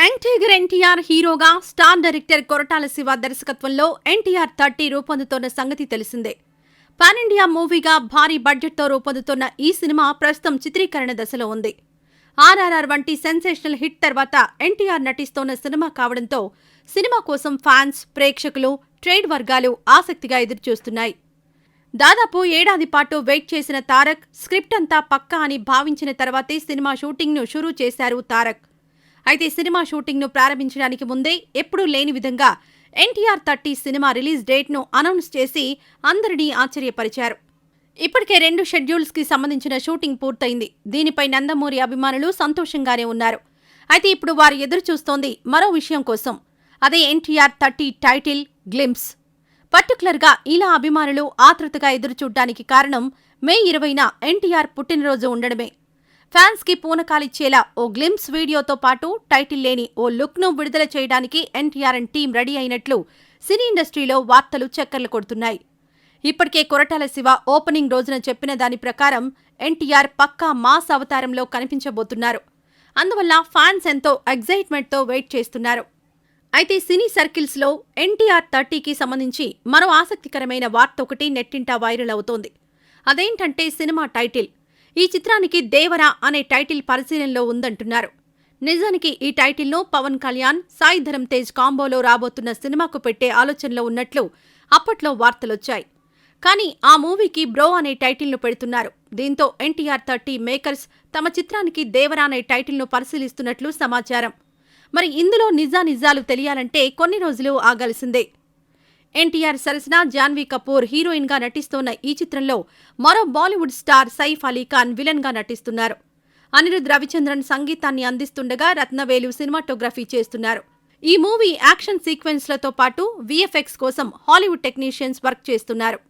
Young tiger NTR హీరోగా star director Koratala Shiva దర్శకత్వంలో ఎన్టీఆర్ 30 రూపొందుతోన్న సంగతి తెలిసిందే. పాన్ ఇండియా మూవీగా భారీ బడ్జెట్తో రూపొందుతున్న ఈ సినిమా ప్రస్తుతం చిత్రీకరణ దశలో ఉంది. ఆర్ఆర్ఆర్ వంటి సెన్సేషనల్ హిట్ తర్వాత ఎన్టీఆర్ నటిస్తోన్న సినిమా కావడంతో సినిమా కోసం ఫ్యాన్స్, ప్రేక్షకులు, ట్రేడ్ వర్గాలు ఆసక్తిగా ఎదురుచూస్తున్నాయి. దాదాపు ఏడాది పాటు వెయిట్ చేసిన తారక్ స్క్రిప్ట్ అంతా పక్కా అని భావించిన తర్వాతే సినిమా షూటింగ్ను షురూ చేశారు తారక్. అయితే సినిమా షూటింగ్ను ప్రారంభించడానికి ముందే ఎప్పుడూ లేని విధంగా ఎన్టీఆర్ 30 సినిమా రిలీజ్ డేట్ను అనౌన్స్ చేసి అందరినీ ఆశ్చర్యపరిచారు. ఇప్పటికే 2 షెడ్యూల్స్కి సంబంధించిన షూటింగ్ పూర్తయింది. దీనిపై నందమూరి అభిమానులు సంతోషంగానే ఉన్నారు. అయితే ఇప్పుడు వారు ఎదురుచూస్తోంది మరో విషయం కోసం. అదే ఎన్టీఆర్ 30 టైటిల్ గ్లింప్స్. పర్టికులర్గా ఇలా అభిమానులు ఆతృతగా ఎదురుచూడ్డానికి కారణం మే 20న ఎన్టీఆర్ పుట్టినరోజు ఉండడమే. ఫ్యాన్స్కి పూనకాలిచ్చేలా ఓ గ్లింప్స్ వీడియోతో పాటు టైటిల్ లేని ఓ లుక్ను విడుదల చేయడానికి ఎన్టీఆర్ అండ్ టీం రెడీ అయినట్లు సినీ ఇండస్ట్రీలో వార్తలు చక్కర్లు కొడుతున్నాయి. ఇప్పటికే కొరటాల శివ ఓపెనింగ్ రోజున చెప్పిన దాని ప్రకారం ఎన్టీఆర్ పక్కా మాస్ అవతారంలో కనిపించబోతున్నారు. అందువల్ల ఫ్యాన్స్ ఎంతో ఎగ్జైట్మెంట్తో వెయిట్ చేస్తున్నారు. అయితే సినీ సర్కిల్స్లో ఎన్టీఆర్ 30కి సంబంధించి మరో ఆసక్తికరమైన వార్త ఒకటి నెట్టింటా వైరల్ అవుతోంది. అదేంటంటే సినిమా టైటిల్. ఈ చిత్రానికి దేవరా అనే టైటిల్ పరిశీలనలో ఉందంటున్నారు. నిజానికి ఈ టైటిల్ను పవన్ కళ్యాణ్, సాయి ధరమ్ తేజ్ కాంబోలో రాబోతున్న సినిమాకు పెట్టే ఆలోచనలో ఉన్నట్లు అప్పట్లో వార్తలొచ్చాయి. కానీ ఆ మూవీకి బ్రో అనే టైటిల్ను పెడుతున్నారు. దీంతో ఎన్టీఆర్ 30 మేకర్స్ తమ చిత్రానికి దేవరా అనే టైటిల్ను పరిశీలిస్తున్నట్లు సమాచారం. మరి ఇందులో నిజాలు తెలియాలంటే కొన్ని రోజులు ఆగాల్సిందే. ఎన్టీఆర్ సరసన జాన్వీ కపూర్ హీరోయిన్గా నటిస్తోన్న ఈ చిత్రంలో మరో బాలీవుడ్ స్టార్ సైఫ్ అలీ ఖాన్ విలన్గా నటిస్తున్నారు. అనిరుద్ రవిచంద్రన్ సంగీతాన్ని అందిస్తుండగా రత్నవేలు సినిమాటోగ్రఫీ చేస్తున్నారు. ఈ మూవీ యాక్షన్ సీక్వెన్స్లతో పాటు వీఎఫ్ఎక్స్ కోసం హాలీవుడ్ టెక్నీషియన్స్ వర్క్ చేస్తున్నారు.